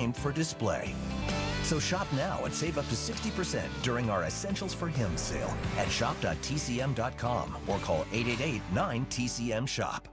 framed for display. So shop now and save up to 60% during our Essentials for Him sale at shop.tcm.com or call 888-9TCM-SHOP.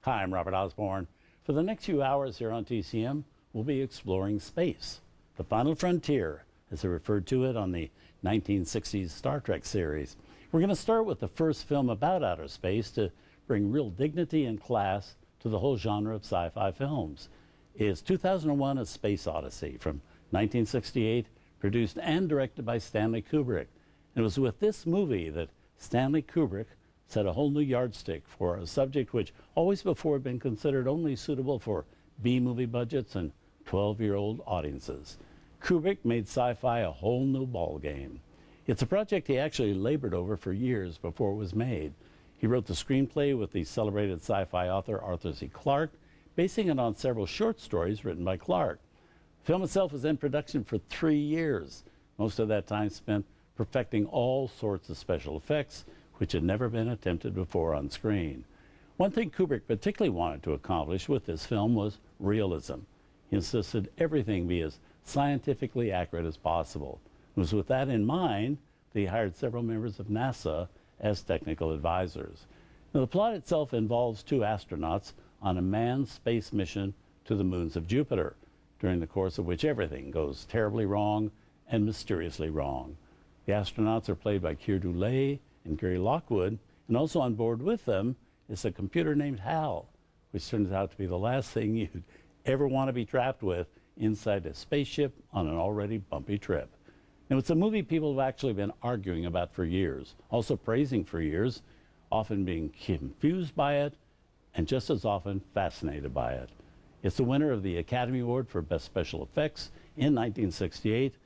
Hi, I'm Robert Osborne. For the next few hours here on TCM, we'll be exploring space, the final frontier, as they referred to it on the 1960s Star Trek series. We're going to start with the first film about outer space to bring real dignity and class to the whole genre of sci-fi films. It's 2001: A Space Odyssey from 1968, produced and directed by Stanley Kubrick. And it was with this movie that Stanley Kubrick set a whole new yardstick for a subject which always before had been considered only suitable for B-movie budgets and 12-year-old audiences. Kubrick made sci-fi a whole new ballgame. It's a project he actually labored over for years before it was made. He wrote the screenplay with the celebrated sci-fi author Arthur C. Clarke, basing it on several short stories written by Clarke. The film itself was in production for 3 years, most of that time spent perfecting all sorts of special effects, which had never been attempted before on screen. One thing Kubrick particularly wanted to accomplish with this film was realism. He insisted everything be as scientifically accurate as possible. It was with that in mind that he hired several members of NASA as technical advisors. Now, the plot itself involves 2 astronauts on a manned space mission to the moons of Jupiter, during the course of which everything goes terribly wrong and mysteriously wrong. The astronauts are played by Keir Dullea and Gary Lockwood, and also on board with them is a computer named Hal, which turns out to be the last thing you'd ever want to be trapped with inside a spaceship on an already bumpy trip. Now, it's a movie people have actually been arguing about for years, also praising for years, often being confused by it, and just as often fascinated by it. It's the winner of the Academy Award for Best Special Effects in 1968,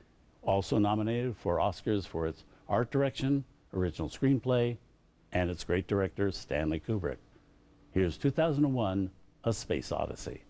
also nominated for Oscars for its art direction, original screenplay, and its great director, Stanley Kubrick. Here's 2001: A Space Odyssey.